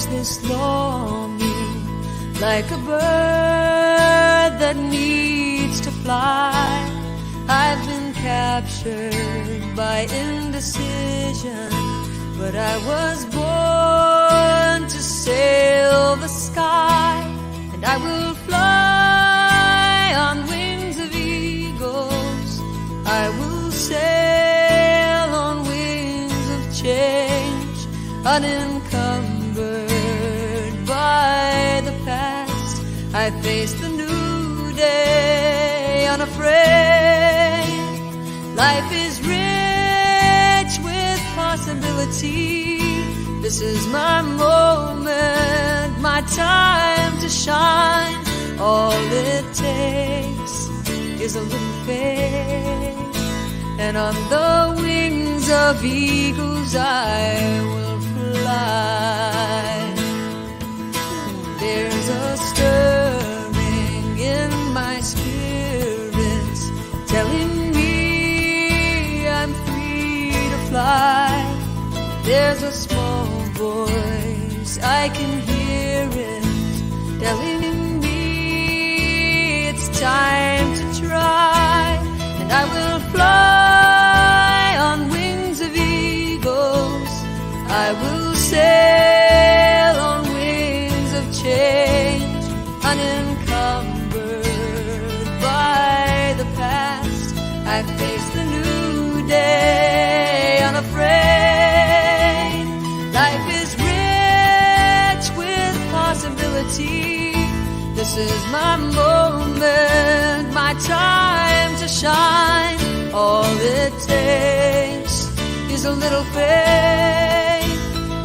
there's this longing, like a bird that needs to fly. I've been captured by indecision, but I was born to sail the sky, and I will fly on wings of eagles. I will sail on wings of change, unencumbered by the past. I face the new day unafraid. Life is rich with possibility. This is my moment, my time to shine. All it takes is a little faith, and on the wings of eagles I will fly. There's a stirring in my spirit telling me I'm free to fly. There's a small voice, I can hear it telling me it's time to try, and I will fly on wings of eagles. I will sail on wings of change, unencumbered by the past. I face the new day unafraid. Life is rich with possibility. This is my moment, my time to shine. All it takes is a little faith,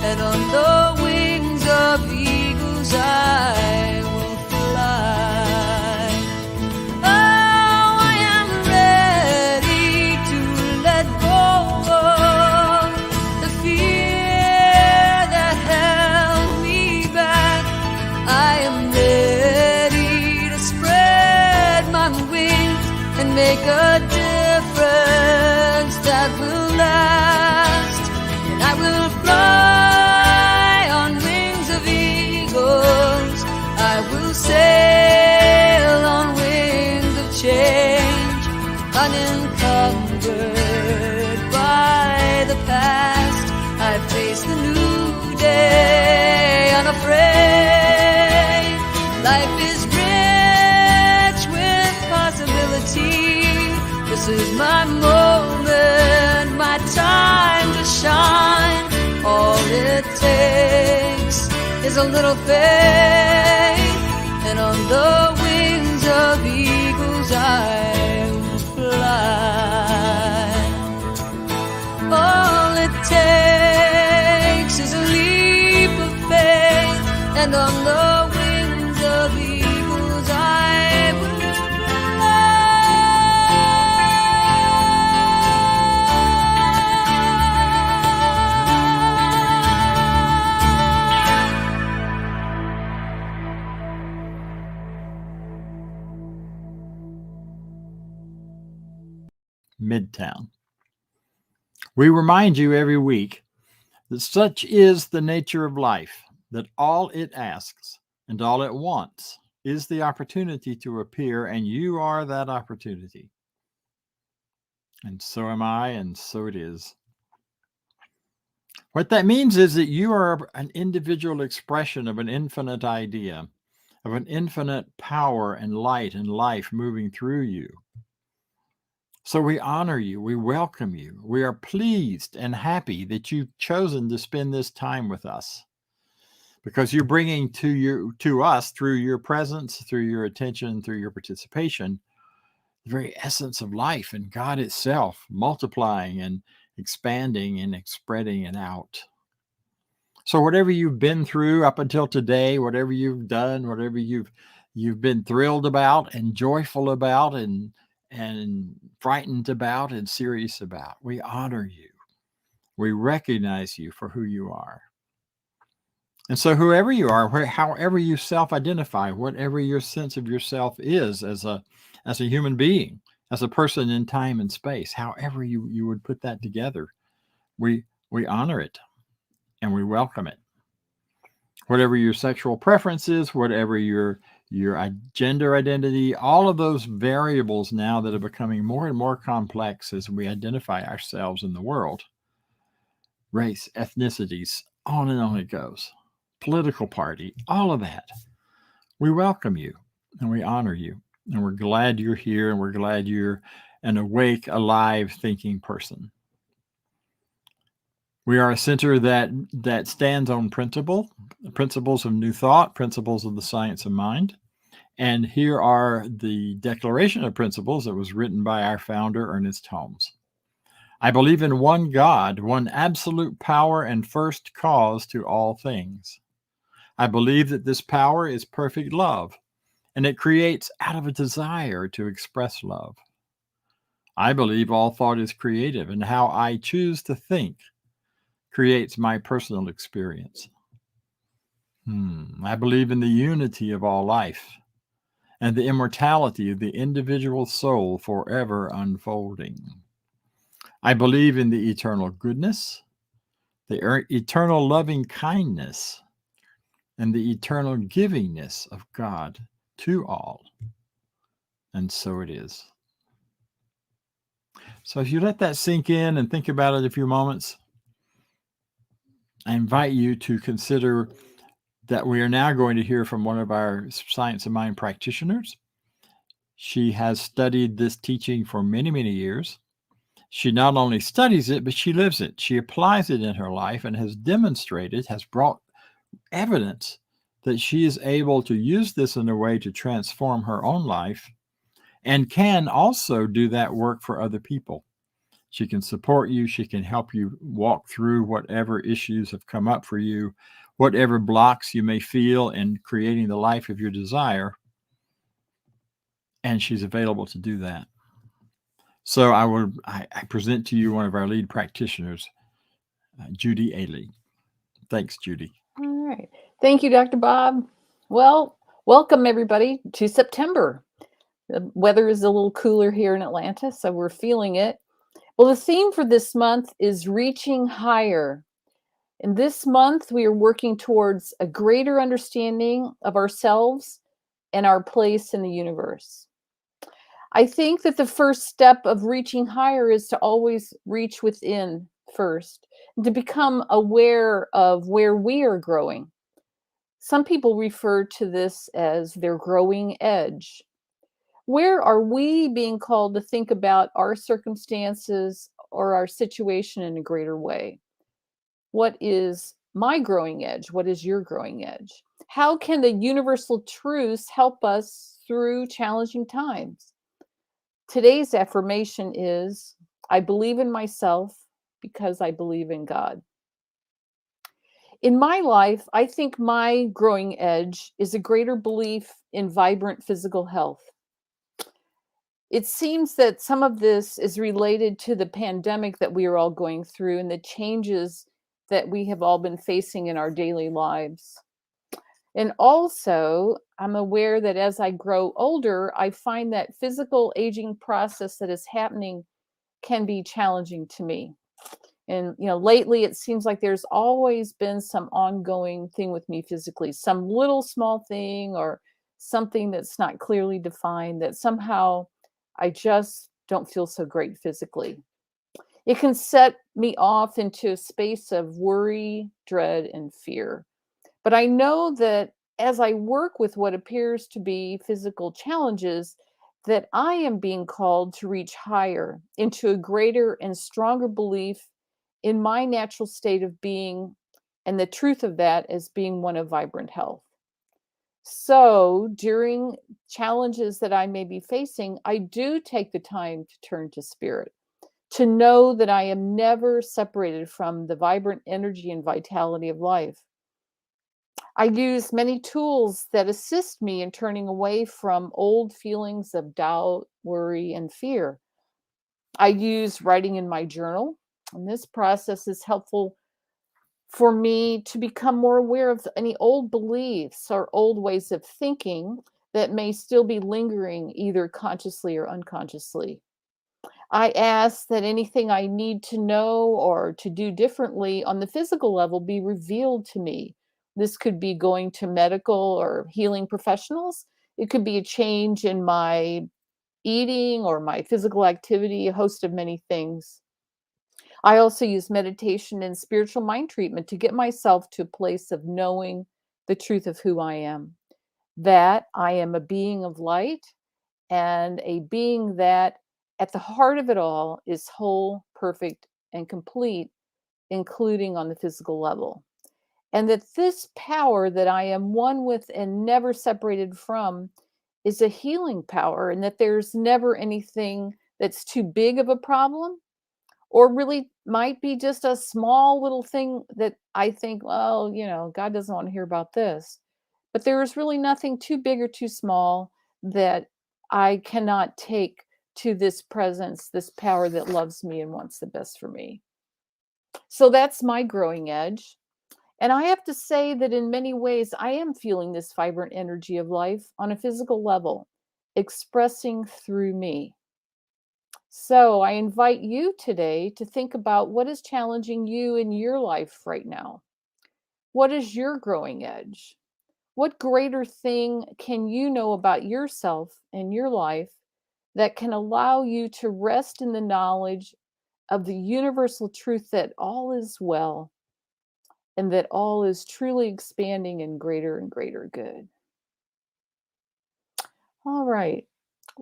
and on the wings of eagles I will fly. Oh, I am ready to let go of the fear that held me back. I am ready to spread my wings and make a difference that will last. And I will fly on wings of eagles. I will sail on wings of change, unencumbered by the past. I face the new day unafraid. Life is rich with possibility. This is my moment, my time to shine. All it takes is a little faith, and on the wings of eagles I will fly. All it takes is a leap of faith, and on the wings of eagles I will fly. Midtown. We remind you every week that such is the nature of life, that all it asks and all it wants is the opportunity to appear, and you are that opportunity. And so am I, and so it is. What that means is that you are an individual expression of an infinite idea, of an infinite power and light and life moving through you. So we honor you, we welcome you. We are pleased and happy that you've chosen to spend this time with us, because you're bringing to us through your presence, through your attention, through your participation, the very essence of life and God itself, multiplying and expanding and spreading it out. So whatever you've been through up until today, whatever you've done, whatever you've been thrilled about and joyful about and frightened about and serious about, we honor you. We recognize you for who you are. And so whoever you are, however you self-identify, whatever your sense of yourself is as a human being, as a person in time and space, however you would put that together, we honor it and we welcome it. Whatever your sexual preferences, whatever your gender identity, all of those variables now that are becoming more and more complex as we identify ourselves in the world. Race, ethnicities, on and on it goes. Political party, all of that. We welcome you and we honor you. And we're glad you're here and we're glad you're an awake, alive, thinking person. We are a center that stands on principles of new thought, principles of the science of mind. And here are the declaration of principles that was written by our founder, Ernest Holmes. I believe in one God, one absolute power and first cause to all things. I believe that this power is perfect love, and it creates out of a desire to express love. I believe all thought is creative, and how I choose to think creates my personal experience. I believe in the unity of all life and the immortality of the individual soul forever unfolding. I believe in the eternal goodness, the eternal loving kindness, and the eternal givingness of God to all. And so it is. So if you let that sink in and think about it a few moments, I invite you to consider that we are now going to hear from one of our Science of Mind practitioners. She has studied this teaching for many, many years. She not only studies it, but she lives it. She applies it in her life and has demonstrated, has brought evidence that she is able to use this in a way to transform her own life and can also do that work for other people. She can support you. She can help you walk through whatever issues have come up for you, whatever blocks you may feel in creating the life of your desire. And she's available to do that. So I present to you one of our lead practitioners, Judy Ailey. Thanks, Judy. All right. Thank you, Dr. Bob. Well, welcome everybody to September. The weather is a little cooler here in Atlanta, so we're feeling it. Well, the theme for this month is reaching higher. And this month, we are working towards a greater understanding of ourselves and our place in the universe. I think that the first step of reaching higher is to always reach within first, and to become aware of where we are growing. Some people refer to this as their growing edge. Where are we being called to think about our circumstances or our situation in a greater way? What is my growing edge? What is your growing edge? How can the universal truths help us through challenging times? Today's affirmation is, I believe in myself because I believe in God. In my life, I think my growing edge is a greater belief in vibrant physical health. It seems that some of this is related to the pandemic that we are all going through and the changes that we have all been facing in our daily lives. And also, I'm aware that as I grow older, I find that physical aging process that is happening can be challenging to me. And, lately it seems like there's always been some ongoing thing with me physically, some little small thing or something that's not clearly defined that somehow I just don't feel so great physically. It can set me off into a space of worry, dread, and fear. But I know that as I work with what appears to be physical challenges, that I am being called to reach higher into a greater and stronger belief in my natural state of being and the truth of that as being one of vibrant health. So during challenges that I may be facing, I do take the time to turn to spirit, to know that I am never separated from the vibrant energy and vitality of life. I use many tools that assist me in turning away from old feelings of doubt, worry, and fear. I use writing in my journal, and this process is helpful for me to become more aware of any old beliefs or old ways of thinking that may still be lingering either consciously or unconsciously. I ask that anything I need to know or to do differently on the physical level be revealed to me, This could be going to medical or healing professionals. It could be a change in my eating or my physical activity, a host of many things. I also use meditation and spiritual mind treatment to get myself to a place of knowing the truth of who I am, that I am a being of light and a being that at the heart of it all is whole, perfect, and complete, including on the physical level. And that this power that I am one with and never separated from is a healing power, and that there's never anything that's too big of a problem, or really might be just a small little thing that I think, well, God doesn't want to hear about this. But there is really nothing too big or too small that I cannot take to this presence, this power that loves me and wants the best for me. So that's my growing edge. And I have to say that in many ways, I am feeling this vibrant energy of life on a physical level, expressing through me. So I invite you today to think about what is challenging you in your life right now. What is your growing edge? What greater thing can you know about yourself and your life that can allow you to rest in the knowledge of the universal truth that all is well and that all is truly expanding in greater and greater good? All right.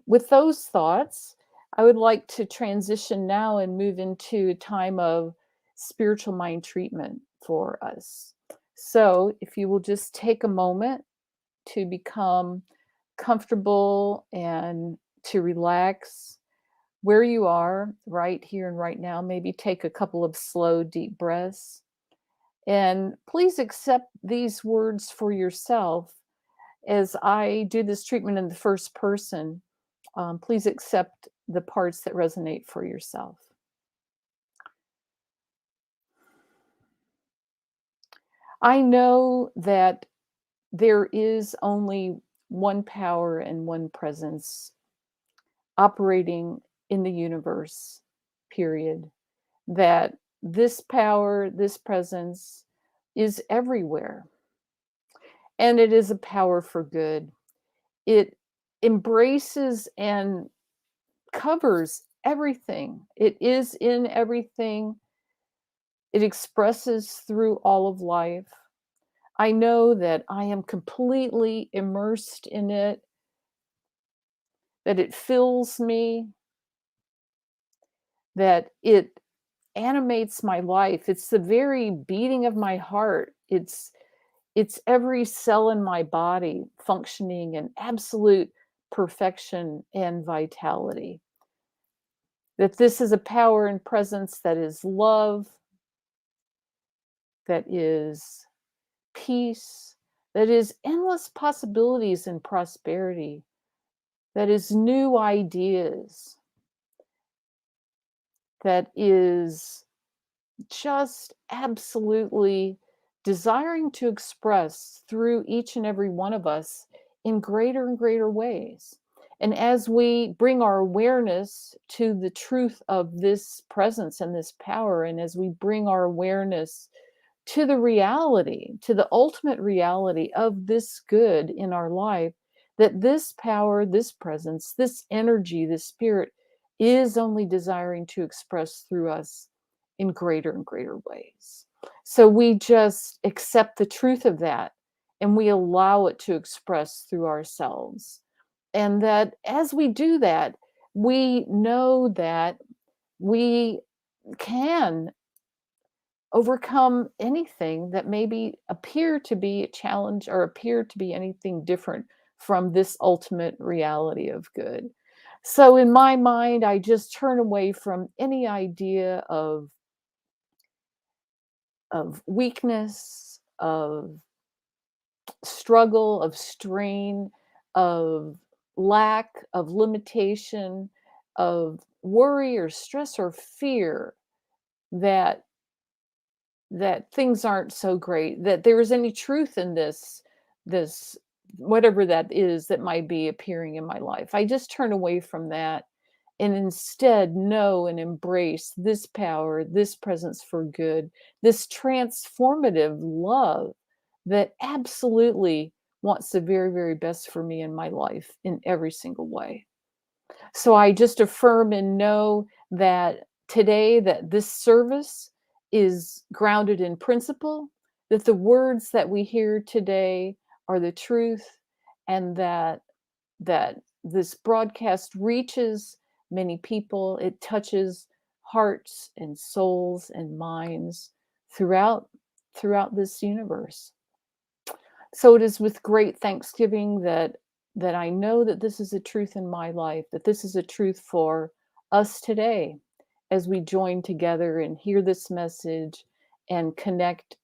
With those thoughts, I would like to transition now and move into a time of spiritual mind treatment for us. So, if you will just take a moment to become comfortable and to relax where you are right here and right now, maybe take a couple of slow, deep breaths. And please accept these words for yourself as I do this treatment in the first person. Please accept the parts that resonate for yourself. I know that there is only one power and one presence operating in the universe, period. That this power, this presence is everywhere. And it is a power for good. It embraces and covers everything. It is in everything. It expresses through all of life. I know that I am completely immersed in it, that it fills me, that it animates my life. It's the very beating of my heart. It's every cell in my body functioning in absolute perfection and vitality. That this is a power and presence that is love, that is peace, that is endless possibilities and prosperity, that is new ideas, that is just absolutely desiring to express through each and every one of us in greater and greater ways. And as we bring our awareness to the truth of this presence and this power, and as we bring our awareness to the reality, to the ultimate reality of this good in our life, that this power, this presence, this energy, this spirit is only desiring to express through us in greater and greater ways. So we just accept the truth of that and we allow it to express through ourselves. And that as we do that, we know that we can overcome anything that maybe appear to be a challenge or appear to be anything different from this ultimate reality of good. So in my mind, I just turn away from any idea of weakness, of struggle, of strain, of lack, of limitation, of worry or stress or fear that things aren't so great, that there is any truth in this whatever that is that might be appearing in my life. I just turn away from that and instead know and embrace this power, this presence for good, this transformative love that absolutely wants the very, very best for me in my life in every single way. So I just affirm and know that today that this service is grounded in principle, that the words that we hear today are the truth, and that this broadcast reaches many people. It touches hearts and souls and minds throughout this universe. So it is with great thanksgiving that I know that this is a truth in my life, that this is a truth for us today as we join together and hear this message and connect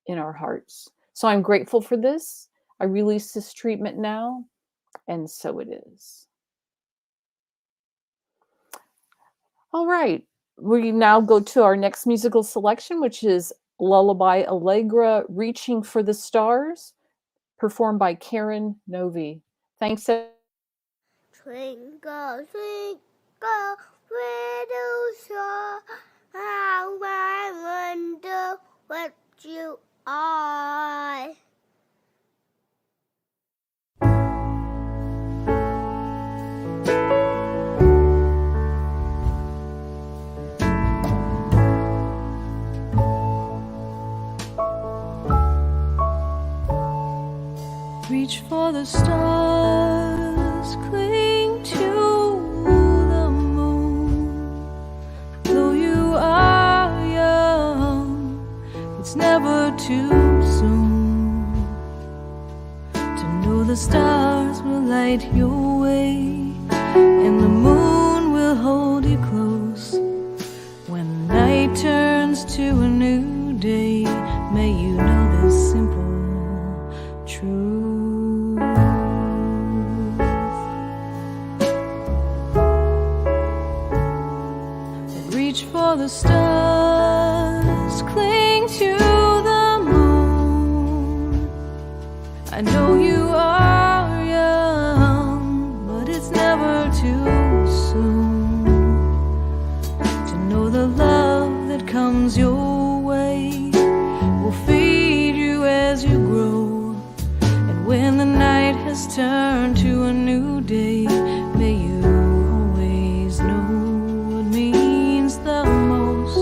in our hearts. So I'm grateful for this. I release this treatment now, and so it is. All right. We now go to our next musical selection, which is Lullaby Alegra, Reaching for the Stars, performed by Karen Novy. Thanks. Twinkle, twinkle, little star, how I wonder what you are. Reach for the stars, cling to the moon. Though you are young, it's never too soon to know the stars will light your way, and the moon will hold you close. When the night turns to a new day, may you know this simple truth. Reach for the stars, cling to the moon. I know you are young, but it's never too soon to know the love that comes your way will feed you as you grow. And when the night has turned to a new day, may you always know what means the most,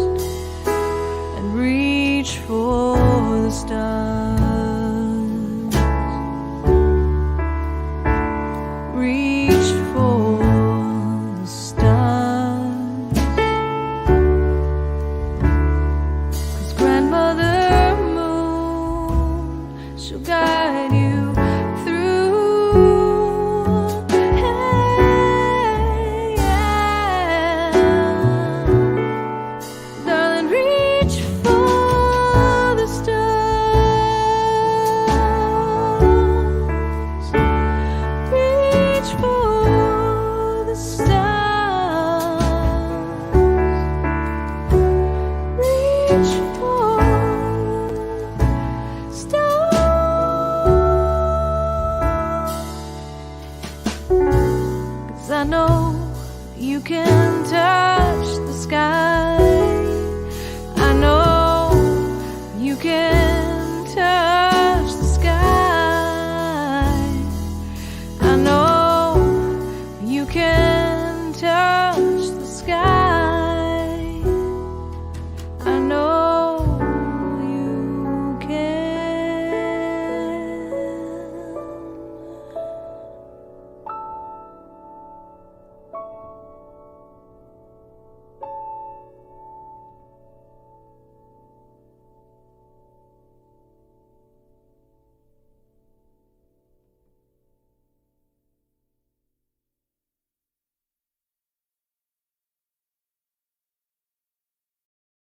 and reach for the stars. Reach for the stars. 'Cause Grandmother Moon, she'll guide you through. Hey, yeah. Darling, reach for the stars. Reach for the stars. Reach for the stars. 'Cause I know you can touch the sky. I know you can touch the sky. I know you can touch the sky. I know you can.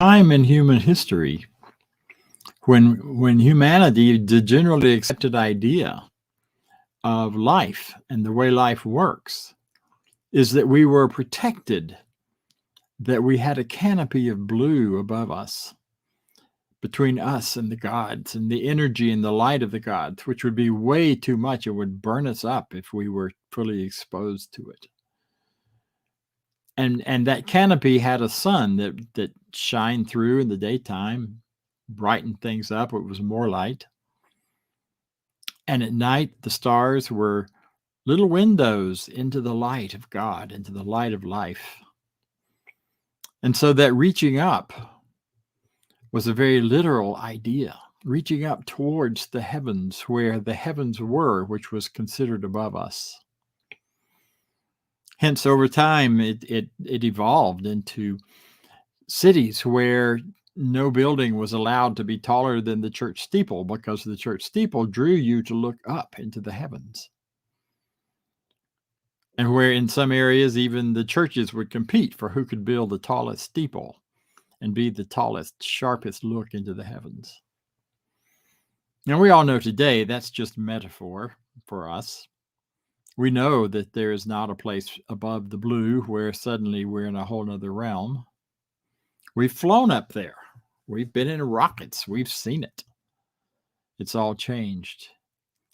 Time in human history when humanity, the generally accepted idea of life and the way life works is that we were protected, that we had a canopy of blue above us, between us and the gods, and the energy and the light of the gods, which would be way too much. It would burn us up if we were fully exposed to it. And that canopy had a sun that shined through in the daytime, brightened things up. It was more light. And at night, the stars were little windows into the light of God, into the light of life. And so that reaching up was a very literal idea, reaching up towards the heavens where the heavens were, which was considered above us. Hence, over time, it evolved into cities where no building was allowed to be taller than the church steeple, because the church steeple drew you to look up into the heavens. And where in some areas, even the churches would compete for who could build the tallest steeple and be the tallest, sharpest look into the heavens. Now, we all know today that's just metaphor for us. We know that there is not a place above the blue where suddenly we're in a whole nother realm. We've flown up there. We've been in rockets. We've seen it. It's all changed.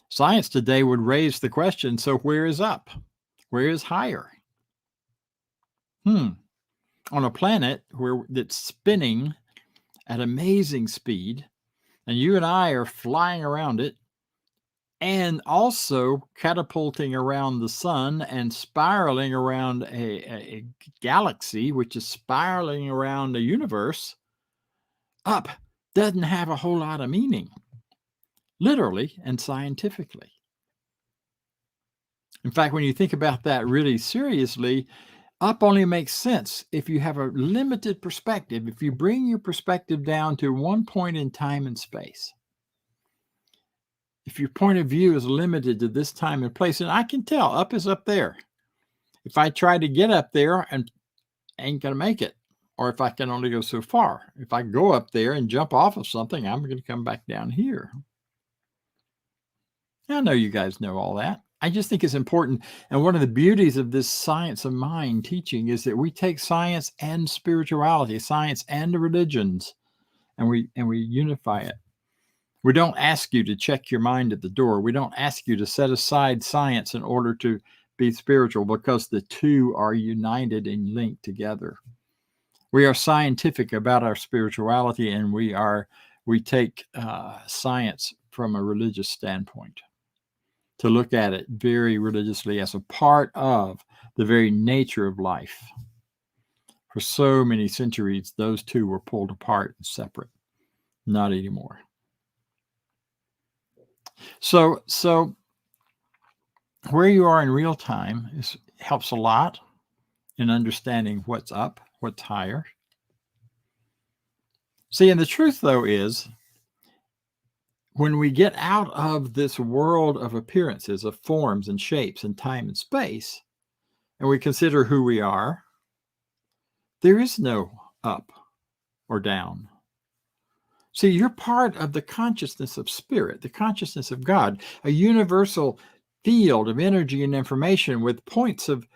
Science today would raise the question, so where is up? Where is higher? On a planet that's spinning at amazing speed, and you and I are flying around it, and also catapulting around the sun and spiraling around a galaxy, which is spiraling around a universe, up doesn't have a whole lot of meaning, literally and scientifically. In fact, when you think about that really seriously, up only makes sense if you have a limited perspective, if you bring your perspective down to one point in time and space. If your point of view is limited to this time and place, and I can tell up is up there. If I try to get up there, I ain't going to make it. Or if I can only go so far. If I go up there and jump off of something, I'm going to come back down here. I know you guys know all that. I just think it's important. And one of the beauties of this science of mind teaching is that we take science and spirituality, science and religions, and we unify it. We don't ask you to check your mind at the door. We don't ask you to set aside science in order to be spiritual, because the two are united and linked together. We are scientific about our spirituality, and we take science from a religious standpoint, to look at it very religiously as a part of the very nature of life. For so many centuries, those two were pulled apart and separate. Not anymore. So where you are in real time helps a lot in understanding what's up, what's higher. See, and the truth, though, is when we get out of this world of appearances, of forms and shapes and time and space, and we consider who we are, there is no up or down. See, you're part of the consciousness of spirit, the consciousness of God, a universal field of energy and information with points of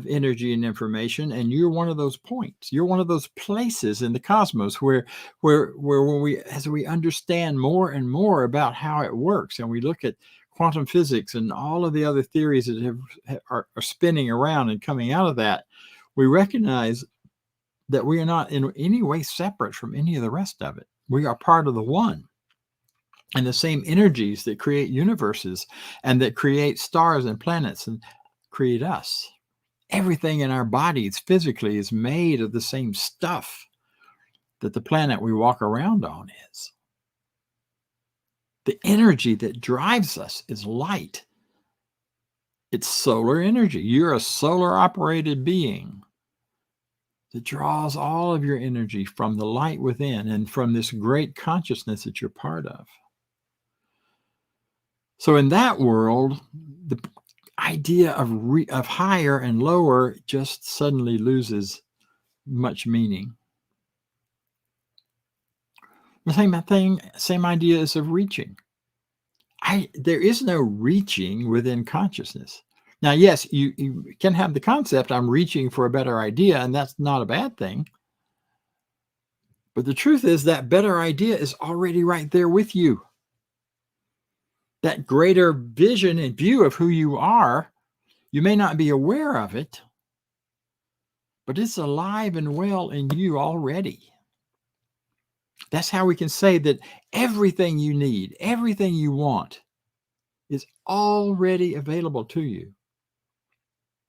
energy and information, and you're one of those points. You're one of those places in the cosmos where when we understand more and more about how it works, and we look at quantum physics and all of the other theories that are spinning around and coming out of that, we recognize that we are not in any way separate from any of the rest of it. We are part of the one. And the same energies that create universes and that create stars and planets and create us. Everything in our bodies physically is made of the same stuff that the planet we walk around on is. The energy that drives us is light. It's solar energy. You're a solar operated being that draws all of your energy from the light within and from this great consciousness that you're part of. So in that world, the idea of higher and lower just suddenly loses much meaning. The same idea as of reaching. There is no reaching within consciousness. Now, yes, you can have the concept, I'm reaching for a better idea, and that's not a bad thing. But the truth is that better idea is already right there with you. That greater vision and view of who you are, you may not be aware of it, but it's alive and well in you already. That's how we can say that everything you need, everything you want, is already available to you.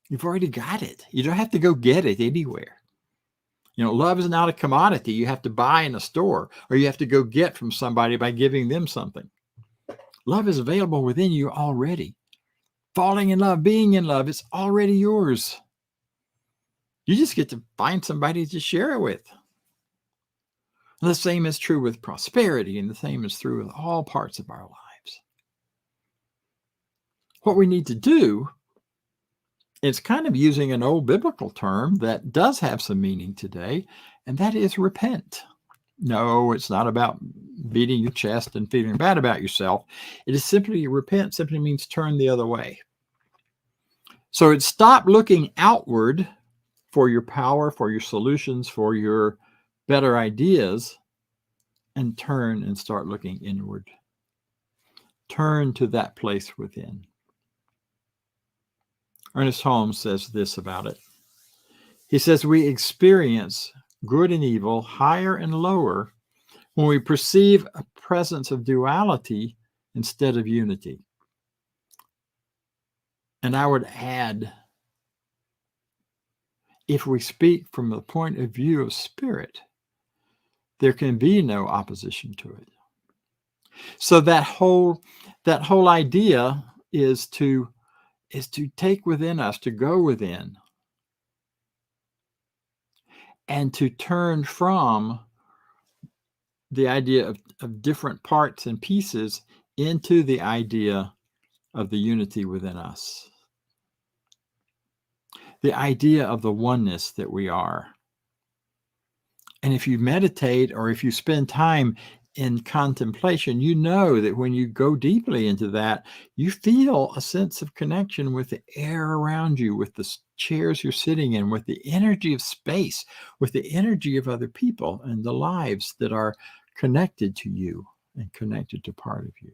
You've already got it. You don't have to go get it anywhere. Love is not a commodity you have to buy in a store or you have to go get from somebody by giving them something. Love is available within you already. Falling in love, being in love, it's already yours. You just get to find somebody to share it with. And the same is true with prosperity, and the same is true with all parts of our lives. What we need to do is kind of using an old biblical term that does have some meaning today, and that is repent. No, it's not about beating your chest and feeling bad about yourself. It is simply repent, simply means turn the other way. So it's stop looking outward for your power, for your solutions, for your better ideas, and turn and start looking inward. Turn to that place within. Ernest Holmes says this about it. He says, we experience good and evil, higher and lower, when we perceive a presence of duality instead of unity. And I would add, if we speak from the point of view of spirit, there can be no opposition to it. So that whole idea is to take within us, to go within, and to turn from the idea of different parts and pieces into the idea of the unity within us. The idea of the oneness that we are. And if you meditate or if you spend time in contemplation, you know that when you go deeply into that, you feel a sense of connection with the air around you, with the chairs you're sitting in, with the energy of space, with the energy of other people and the lives that are connected to you and connected to part of you.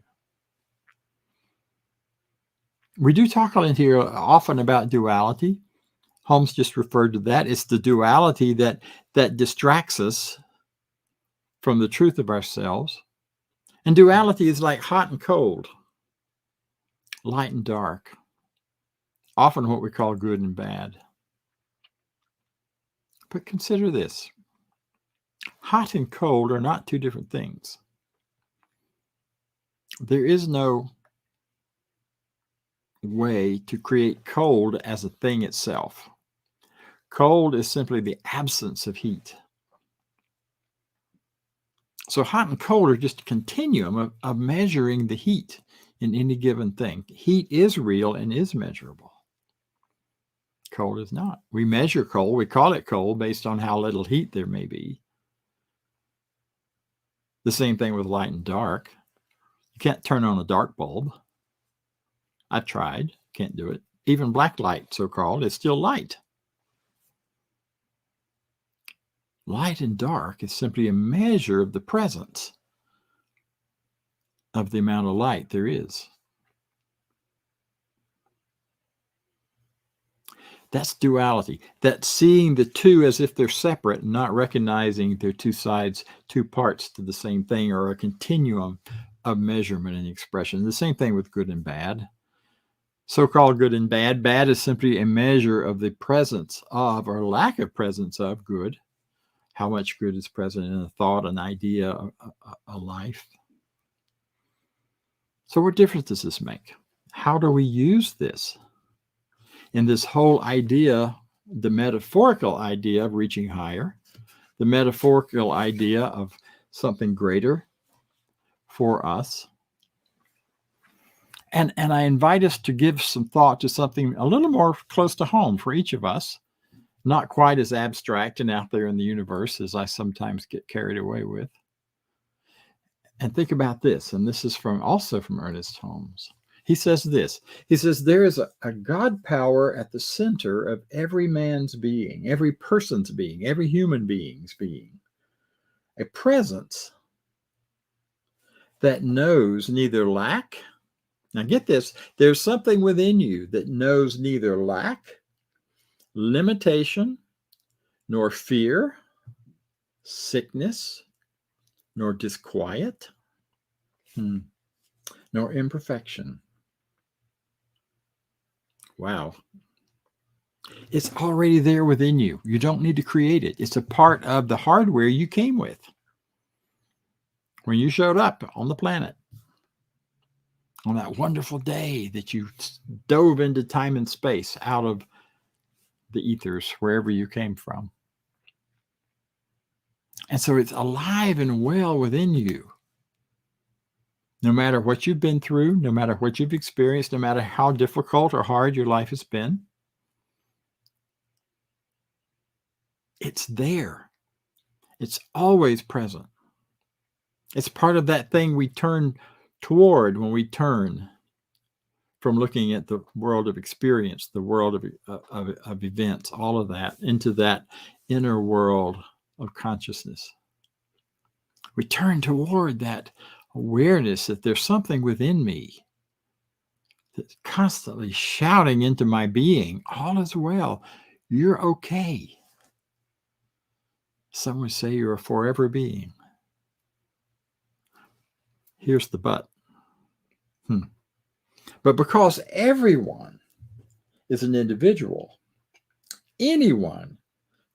We do talk in here often about duality. Holmes just referred to that. It's the duality that distracts us from the truth of ourselves. And duality is like hot and cold, light and dark, often what we call good and bad. But consider this. Hot and cold are not two different things. There is no way to create cold as a thing itself. Cold is simply the absence of heat. So hot and cold are just a continuum of measuring the heat in any given thing. Heat is real and is measurable. Cold is not. We measure cold. We call it cold based on how little heat there may be. The same thing with light and dark. You can't turn on a dark bulb. I've tried. Can't do it. Even black light, so-called, is still light. Light and dark is simply a measure of the presence of the amount of light there is. That's duality. That's seeing the two as if they're separate and not recognizing they're two sides, two parts to the same thing, or a continuum of measurement and expression. The same thing with good and bad. So-called good and bad. Bad is simply a measure of the presence of or lack of presence of good. How much good is present in a thought, an idea, a life. So what difference does this make? How do we use this? In this whole idea, the metaphorical idea of reaching higher, the metaphorical idea of something greater for us. And I invite us to give some thought to something a little more close to home for each of us, not quite as abstract and out there in the universe as I sometimes get carried away with. And think about this, and this is also from Ernest Holmes. He says this, he says, there is a God power at the center of every man's being, every person's being, every human being's being. A presence that knows neither lack. Now get this, there's something within you that knows neither lack, limitation, nor fear, sickness, nor disquiet, nor imperfection. Wow. It's already there within you. You don't need to create it. It's a part of the hardware you came with when you showed up on the planet on that wonderful day that you dove into time and space out of the ethers, wherever you came from. And so it's alive and well within you. No matter what you've been through, no matter what you've experienced, no matter how difficult or hard your life has been, it's there. It's always present. It's part of that thing we turn toward when we turn from looking at the world of experience, the world of events, all of that, into that inner world of consciousness. We turn toward that awareness that there's something within me that's constantly shouting into my being, all is well, you're okay. Some would say you're a forever being. Here's the but. But because everyone is an individual, anyone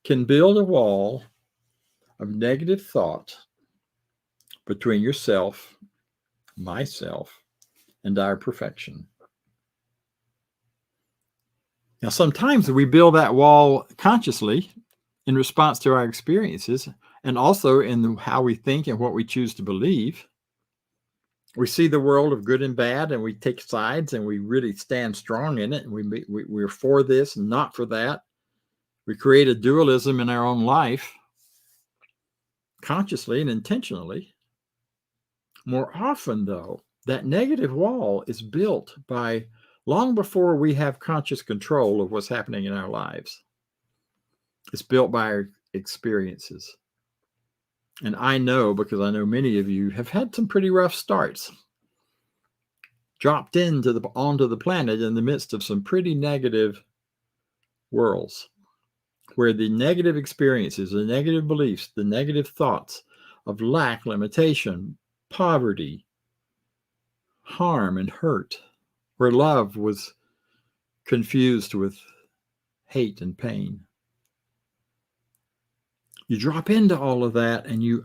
can build a wall of negative thought between yourself, myself, and our perfection. Now, sometimes we build that wall consciously in response to our experiences and also in how we think and what we choose to believe. We see the world of good and bad, and we take sides, and we really stand strong in it. And we're for this and not for that. We create a dualism in our own life, consciously and intentionally. More often, though, that negative wall is built by long before we have conscious control of what's happening in our lives. It's built by our experiences. And I know, because I know many of you have had some pretty rough starts, dropped onto the planet in the midst of some pretty negative worlds, where the negative experiences, the negative beliefs, the negative thoughts of lack, limitation, poverty, harm, and hurt, where love was confused with hate and pain. You drop into all of that, and you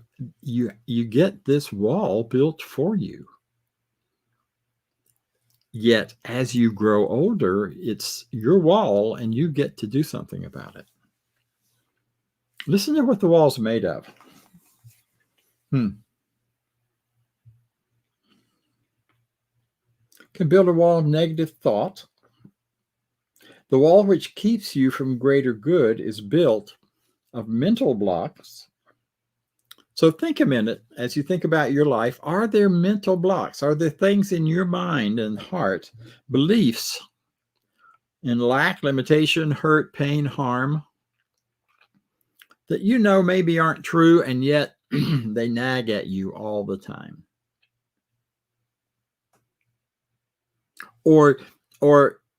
get this wall built for you. Yet, as you grow older, it's your wall, and you get to do something about it. Listen to what the wall's made of. Can build a wall of negative thought. The wall which keeps you from greater good is built of mental blocks. So think a minute as you think about your life. Are there mental blocks? Are there things in your mind and heart, beliefs in lack, limitation, hurt, pain, harm, that you know maybe aren't true, and yet they nag at you all the time? Or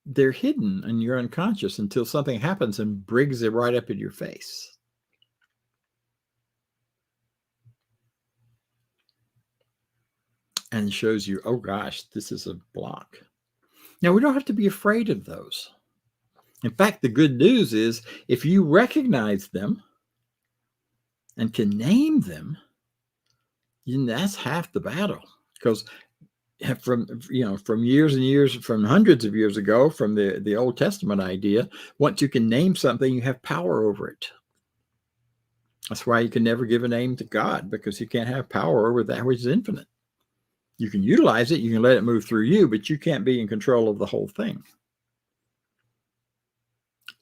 they're hidden and you're unconscious until something happens and brings it right up in your face. And shows you, oh gosh, this is a block. Now, we don't have to be afraid of those. In fact, the good news is if you recognize them and can name them, that's half the battle. Because from years and years, from hundreds of years ago, from the Old Testament idea, once you can name something, you have power over it. That's why you can never give a name to God, because you can't have power over that which is infinite. You can utilize it, you can let it move through you, but you can't be in control of the whole thing.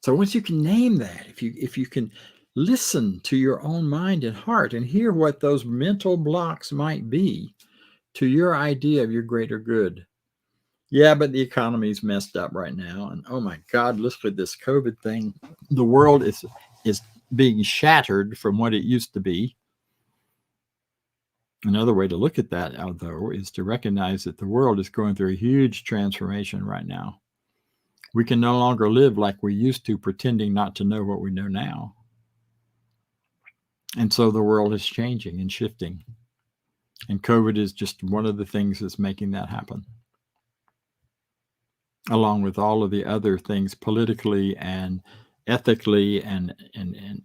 So once you can name that, if you can listen to your own mind and heart and hear what those mental blocks might be to your idea of your greater good. Yeah, but the economy's messed up right now. And oh my God, look at this COVID thing. The world is being shattered from what it used to be. Another way to look at that, though, is to recognize that the world is going through a huge transformation right now. We can no longer live like we used to, pretending not to know what we know now. And so the world is changing and shifting. And COVID is just one of the things that's making that happen. along with all of the other things politically and ethically and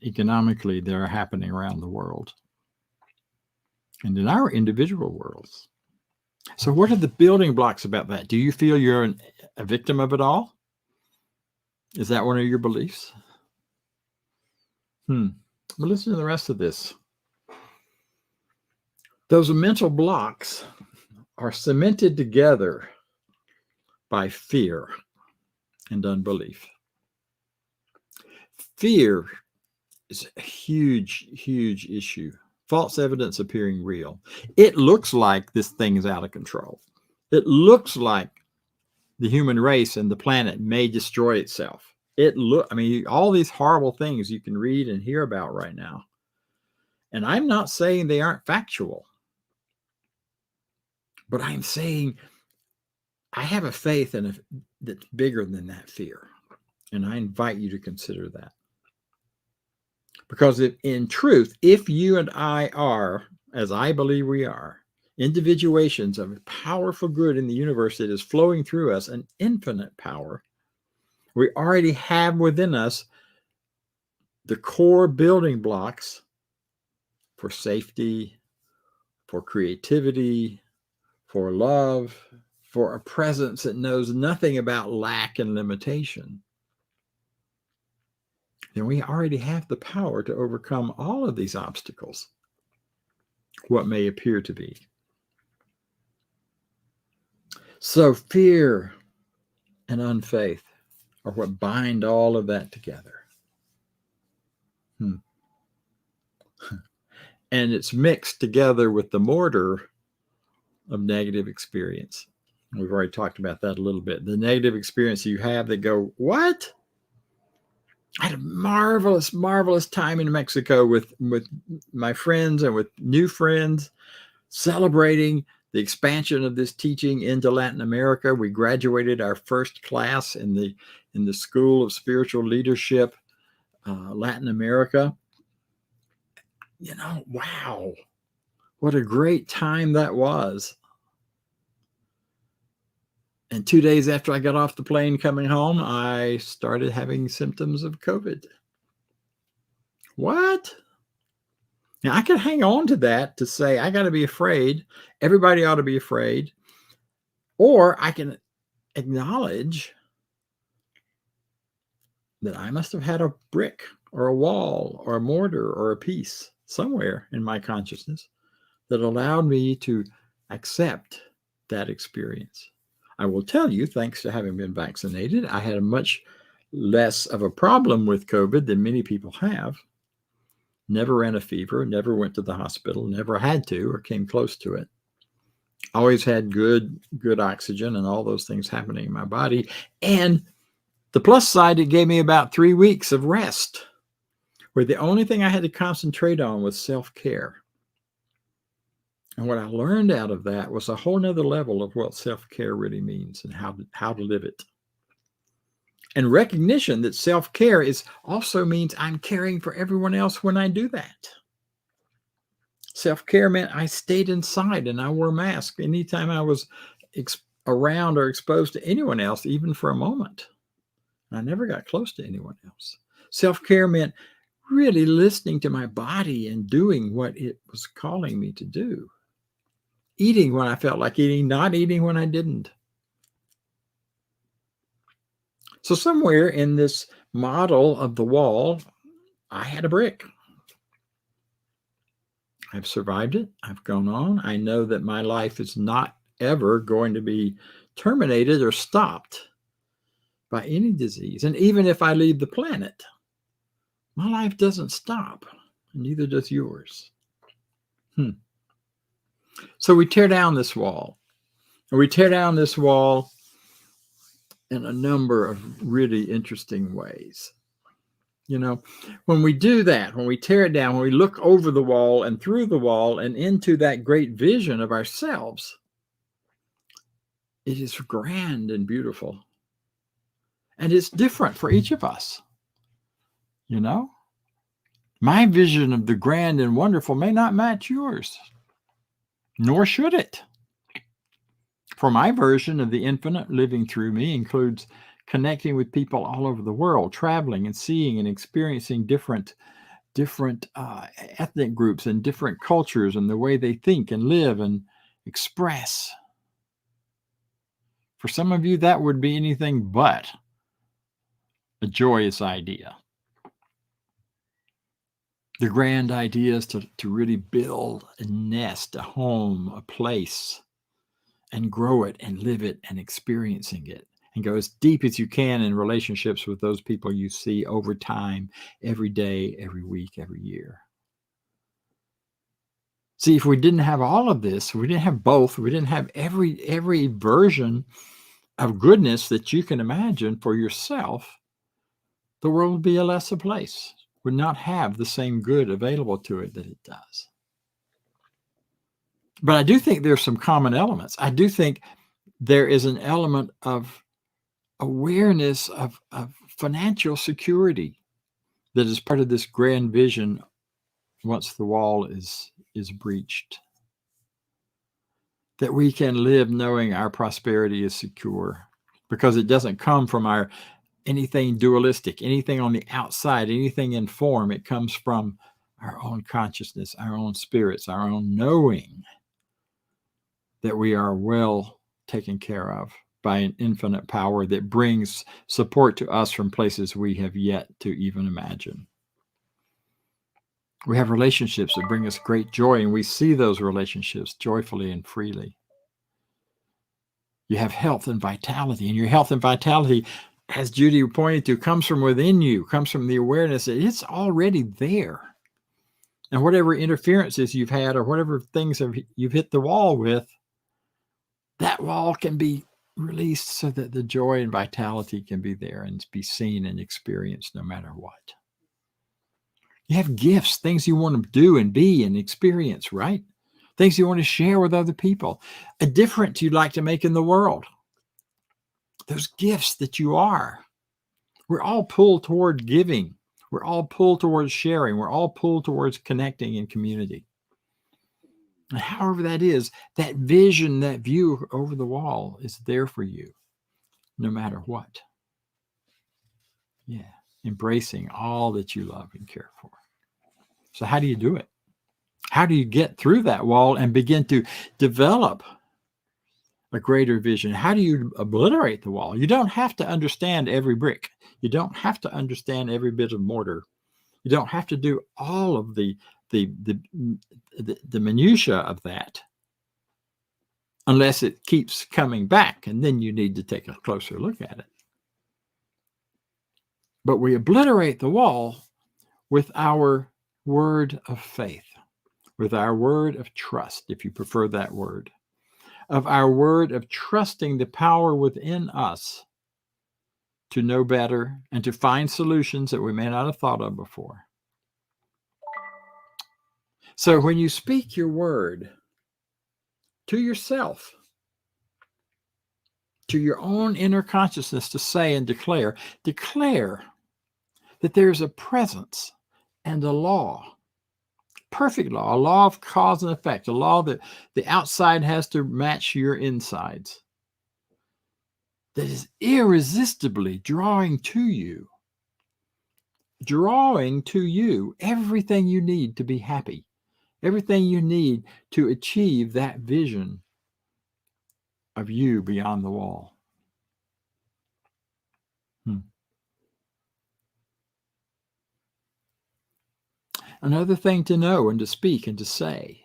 economically that are happening around the world and in our individual worlds. So what are the building blocks about that? Do you feel you're a victim of it all? Is that one of your beliefs? Well, listen to the rest of this. Those mental blocks are cemented together by fear and unbelief. Fear is a huge, huge issue. False evidence appearing real. It looks like this thing is out of control. It looks like the human race and the planet may destroy itself. All these horrible things you can read and hear about right now. And I'm not saying they aren't factual, but I'm saying I have a faith that's bigger than that fear. And I invite you to consider that. Because in truth, if you and I are, as I believe we are, individuations of powerful good in the universe that is flowing through us, an infinite power, we already have within us the core building blocks for safety, for creativity, for love, for a presence that knows nothing about lack and limitation. Then we already have the power to overcome all of these obstacles, what may appear to be. So fear and unfaith are what bind all of that together. And it's mixed together with the mortar of negative experience. We've already talked about that a little bit. The negative experience you have that go, what? I had a marvelous, marvelous time in Mexico with my friends and with new friends, celebrating the expansion of this teaching into Latin America. We graduated our first class in the School of Spiritual Leadership, Latin America. Wow, what a great time that was. And 2 days after I got off the plane coming home, I started having symptoms of COVID. What? Now, I can hang on to that to say, I got to be afraid. Everybody ought to be afraid. Or I can acknowledge that I must have had a brick or a wall or a mortar or a piece somewhere in my consciousness that allowed me to accept that experience. I will tell you, thanks to having been vaccinated, I had a much less of a problem with COVID than many people have. Never ran a fever, never went to the hospital, never had to or came close to it. Always had good oxygen and all those things happening in my body. And the plus side, it gave me about 3 weeks of rest, where the only thing I had to concentrate on was self-care. And what I learned out of that was a whole nother level of what self-care really means and how to live it. And recognition that self-care also means I'm caring for everyone else when I do that. Self-care meant I stayed inside and I wore a mask anytime I was around or exposed to anyone else, even for a moment. I never got close to anyone else. Self-care meant really listening to my body and doing what it was calling me to do. Eating when I felt like eating, not eating when I didn't. So somewhere in this model of the wall, I had a brick. I've survived it. I've gone on. I know that my life is not ever going to be terminated or stopped by any disease. And even if I leave the planet, my life doesn't stop, and neither does yours. So we tear down this wall. And we tear down this wall in a number of really interesting ways. When we do that, when we tear it down, when we look over the wall and through the wall and into that great vision of ourselves, it is grand and beautiful. And it's different for each of us. My vision of the grand and wonderful may not match yours, nor should it. For my version of the infinite living through me includes connecting with people all over the world, traveling and seeing and experiencing different ethnic groups and different cultures and the way they think and live and express. For some of you, that would be anything but a joyous idea. The grand idea is to really build a nest, a home, a place, and grow it and live it and experiencing it, and go as deep as you can in relationships with those people you see over time, every day, every week, every year. See, if we didn't have all of this, we didn't have both, we didn't have every version of goodness that you can imagine for yourself, the world would be a lesser place, would not have the same good available to it that it does. But I do think there's some common elements. I do think there is an element of awareness of financial security that is part of this grand vision once the wall is breached. That we can live knowing our prosperity is secure because it doesn't come from anything dualistic, anything on the outside, anything in form. It comes from our own consciousness, our own spirits, our own knowing that we are well taken care of by an infinite power that brings support to us from places we have yet to even imagine. We have relationships that bring us great joy, and we see those relationships joyfully and freely. You have health and vitality, and your health and vitality, as Judy pointed to, comes from within you, comes from the awareness that it's already there. And whatever interferences you've had or whatever things you've hit the wall with, that wall can be released so that the joy and vitality can be there and be seen and experienced no matter what. You have gifts, things you want to do and be and experience, right? Things you want to share with other people, a difference you'd like to make in the world. Those gifts that you are. We're all pulled toward giving. We're all pulled towards sharing. We're all pulled towards connecting in community. And however that is, that vision, that view over the wall is there for you, no matter what. Yeah, embracing all that you love and care for. So how do you do it? How do you get through that wall and begin to develop a greater vision? How do you obliterate the wall? You don't have to understand every brick. You don't have to understand every bit of mortar. You don't have to do all of the minutia of that unless it keeps coming back, and then you need to take a closer look at it. But we obliterate the wall with our word of faith, with our word of trust, if you prefer that word, of our word of trusting the power within us to know better and to find solutions that we may not have thought of before. So when you speak your word to yourself, to your own inner consciousness to say and declare that there's a presence and a law, perfect law, a law of cause and effect, a law that the outside has to match your insides, that is irresistibly drawing to you everything you need to be happy, everything you need to achieve that vision of you beyond the wall. Another thing to know and to speak and to say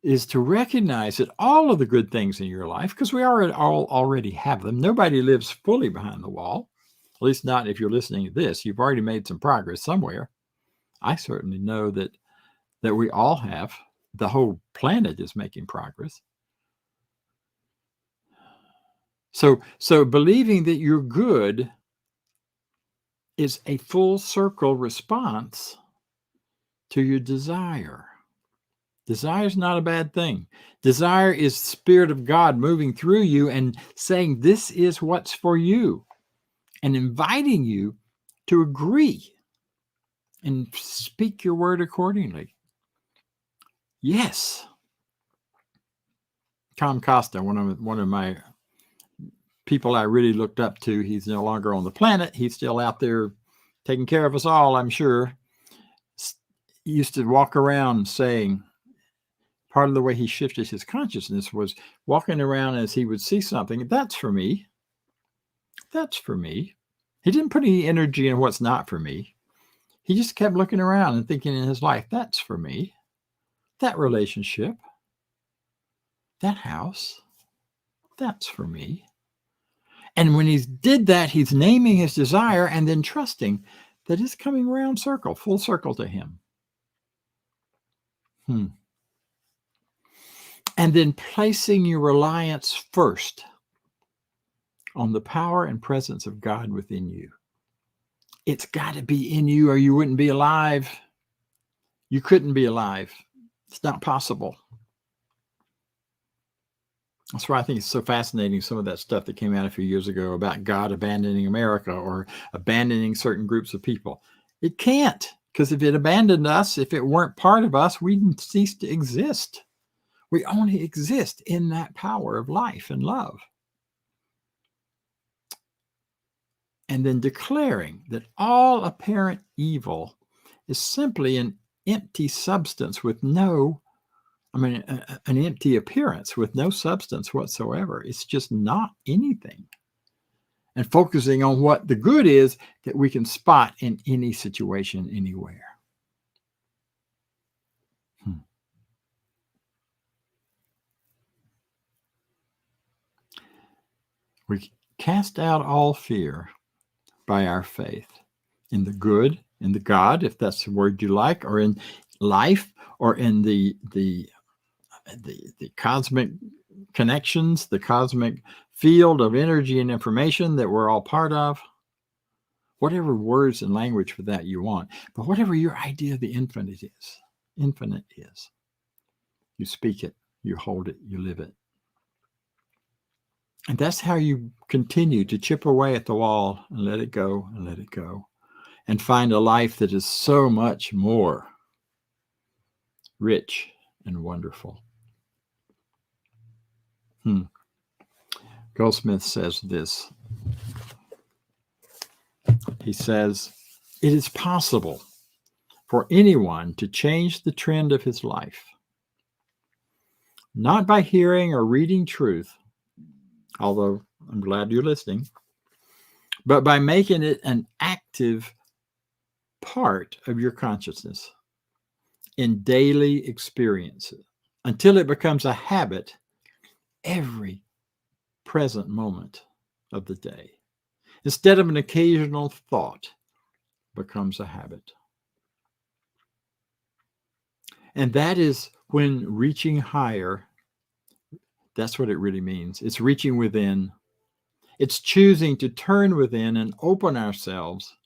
is to recognize that all of the good things in your life, because we already have them. Nobody lives fully behind the wall, at least not if you're listening to this. You've already made some progress somewhere. I certainly know that we all have. The whole planet is making progress. So believing that you're good is a full circle response to your desire. Desire is not a bad thing. Desire is the Spirit of God moving through you and saying, this is what's for you, and inviting you to agree and speak your word accordingly. Yes. Tom Costa, one of my people I really looked up to. He's no longer on the planet. He's still out there taking care of us all, I'm sure. He used to walk around saying, part of the way he shifted his consciousness was walking around as he would see something. That's for me. That's for me. He didn't put any energy in what's not for me. He just kept looking around and thinking in his life, that's for me. That relationship, that house, that's for me. And when he did that, he's naming his desire and then trusting that it's coming around circle, full circle to him. And then placing your reliance first on the power and presence of God within you. It's got to be in you or you wouldn't be alive. You couldn't be alive. It's not possible. That's why I think it's so fascinating, some of that stuff that came out a few years ago about God abandoning America or abandoning certain groups of people. It can't, because if it abandoned us, if it weren't part of us, we'd cease to exist. We only exist in that power of life and love. And then declaring that all apparent evil is simply an empty substance with no, an empty appearance with no substance whatsoever. It's just not anything. And focusing on what the good is that we can spot in any situation, anywhere. We cast out all fear by our faith in the good, in the God, if that's the word you like, or in life, or in the cosmic connections, the cosmic field of energy and information that we're all part of. Whatever words and language for that you want, but whatever your idea of the infinite is, you speak it, you hold it, you live it. And that's how you continue to chip away at the wall and let it go and let it go and find a life that is so much more rich and wonderful. Goldsmith says this. He says, it is possible for anyone to change the trend of his life, not by hearing or reading truth, although I'm glad you're listening, but by making it an active part of your consciousness in daily experiences until it becomes a habit every present moment of the day. Instead of an occasional thought, becomes a habit. And that is when reaching higher, that's what it really means. It's reaching within. It's choosing to turn within and open ourselves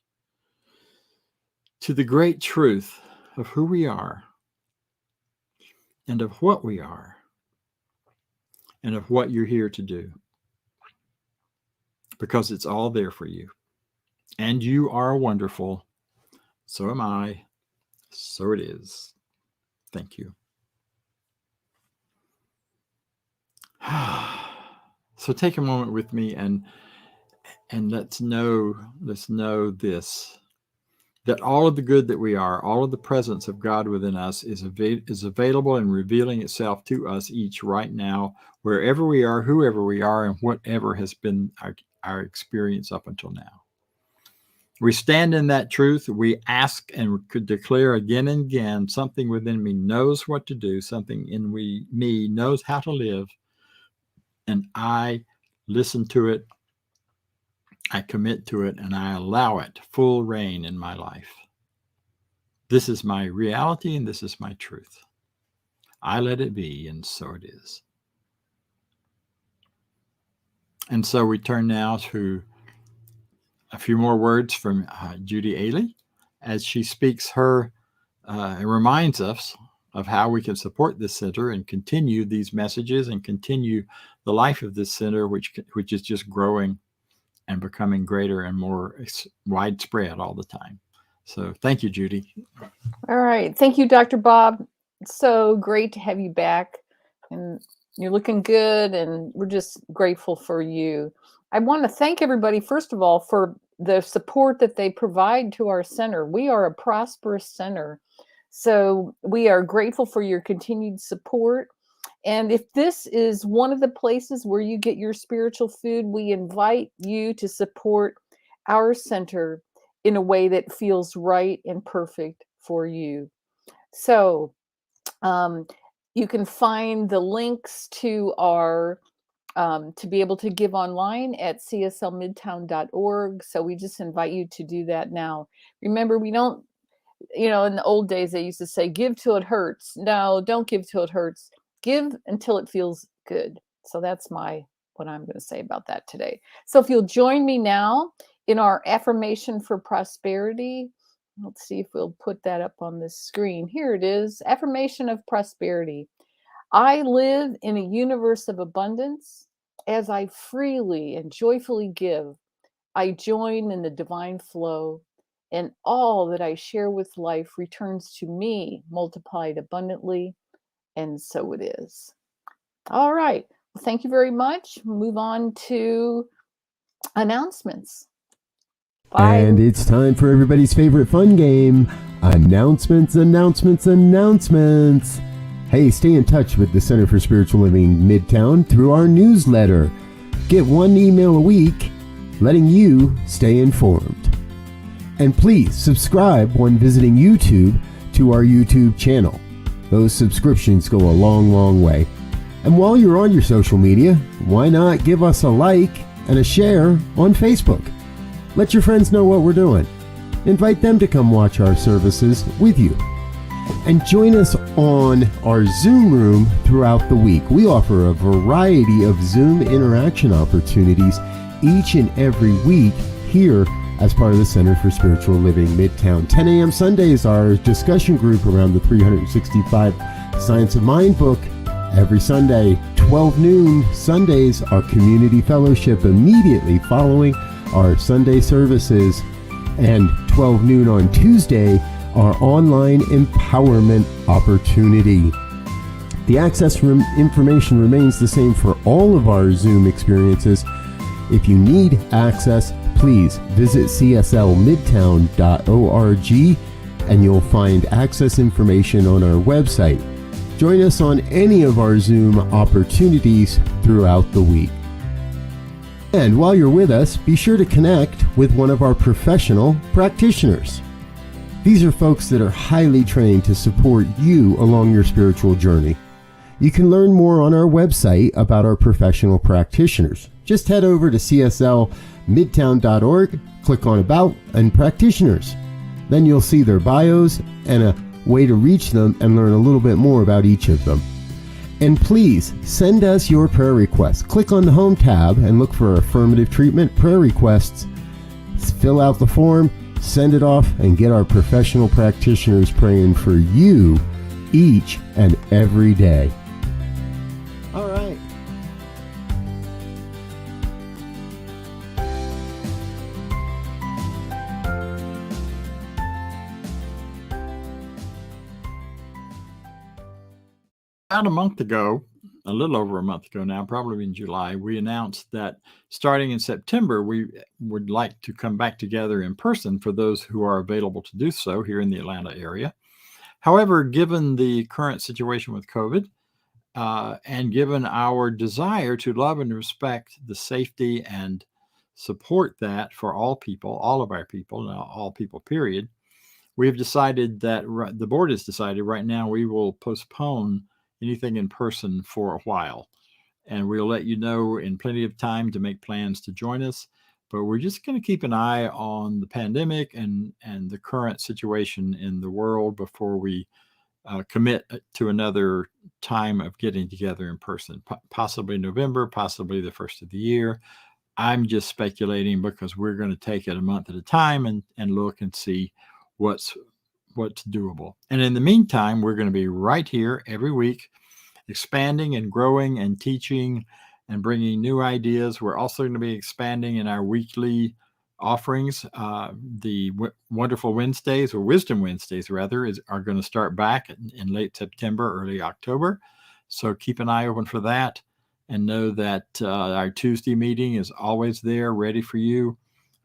to the great truth of who we are and of what we are and of what you're here to do. Because it's all there for you. And you are wonderful. So am I. So it is. Thank you. So take a moment with me and let's know this, that all of the good that we are, all of the presence of God within us is available and revealing itself to us each right now, wherever we are, whoever we are, and whatever has been our experience up until now. We stand in that truth. We ask and could declare again and again, something within me knows what to do. Something in me knows how to live. And I listen to it. I commit to it and I allow it full reign in my life. This is my reality and this is my truth. I let it be, and so it is. And so we turn now to a few more words from Judy Ailey as she speaks and reminds us of how we can support this center and continue these messages and continue the life of this center, which is just growing and becoming greater and more widespread all the time. So thank you, Judy. All right. Thank you, Dr. Bob. It's so great to have you back. And You're looking good, and we're just grateful for you. I want to thank everybody, first of all, for the support that they provide to our center. We are a prosperous center, so we are grateful for your continued support. And if this is one of the places where you get your spiritual food, we invite you to support our center in a way that feels right and perfect for you. So you can find the links to our to be able to give online at cslmidtown.org. So we just invite you to do that now. Remember, we don't, in the old days, they used to say, give till it hurts. No, don't give till it hurts. Give until it feels good. So that's what I'm going to say about that today. So if you'll join me now in our affirmation for prosperity. Let's see if we'll put that up on the screen. Here it is. Affirmation of prosperity. I live in a universe of abundance. As I freely and joyfully give, I join in the divine flow, and all that I share with life returns to me multiplied abundantly, and so it is. All right. Well, thank you very much. Move on to announcements. Bye. And it's time for everybody's favorite fun game, announcements, announcements, announcements. Hey, stay in touch with the Center for Spiritual Living Midtown through our newsletter. Get one email a week, letting you stay informed. And please subscribe when visiting YouTube to our YouTube channel. Those subscriptions go a long, long way. And while you're on your social media, why not give us a like and a share on Facebook? Let your friends know what we're doing. Invite them to come watch our services with you. And join us on our Zoom room throughout the week. We offer a variety of Zoom interaction opportunities each and every week here as part of the Center for Spiritual Living Midtown. 10 a.m. Sundays, our discussion group around the 365 Science of Mind book. Every Sunday, 12 noon Sundays, our community fellowship immediately following our Sunday services, and 12 noon on Tuesday, our online empowerment opportunity. The access information remains the same for all of our Zoom experiences. If you need access, please visit cslmidtown.org and you'll find access information on our website. Join us on any of our Zoom opportunities throughout the week. And while you're with us, be sure to connect with one of our professional practitioners. These are folks that are highly trained to support you along your spiritual journey. You can learn more on our website about our professional practitioners. Just head over to cslmidtown.org, click on About and Practitioners. Then you'll see their bios and a way to reach them and learn a little bit more about each of them. And please send us your prayer requests. Click on the Home tab and look for Affirmative Treatment Prayer Requests. Fill out the form, send it off, and get our professional practitioners praying for you each and every day. All right. About a month ago, a little over a month ago now, probably in July, we announced that starting in September, we would like to come back together in person for those who are available to do so here in the Atlanta area. However, given the current situation with COVID, and given our desire to love and respect the safety and support that for all people, all of our people, now all people, period, we have decided that the board has decided right now we will postpone anything in person for a while. And we'll let you know in plenty of time to make plans to join us. But we're just going to keep an eye on the pandemic and the current situation in the world before we commit to another time of getting together in person, possibly November, possibly the first of the year. I'm just speculating because we're going to take it a month at a time and look and see what's doable. And in the meantime, we're going to be right here every week, expanding and growing and teaching and bringing new ideas. We're also going to be expanding in our weekly offerings. The Wonderful Wednesdays, or Wisdom Wednesdays rather, are going to start back in late September, early October. So keep an eye open for that, and know that our Tuesday meeting is always there, ready for you.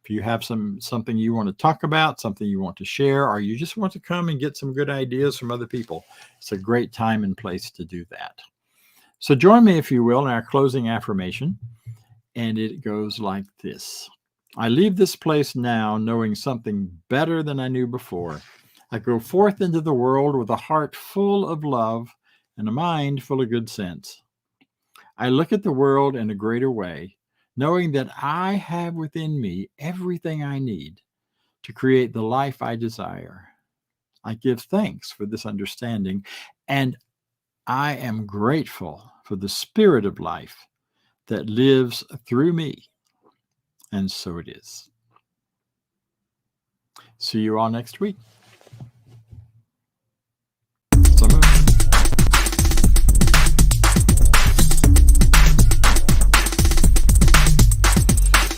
If you have something you want to talk about, something you want to share, or you just want to come and get some good ideas from other people, it's a great time and place to do that. So join me, if you will, in our closing affirmation. And it goes like this. I leave this place now knowing something better than I knew before. I go forth into the world with a heart full of love and a mind full of good sense. I look at the world in a greater way, knowing that I have within me everything I need to create the life I desire. I give thanks for this understanding, and I am grateful for the spirit of life that lives through me. And so it is. See you all next week.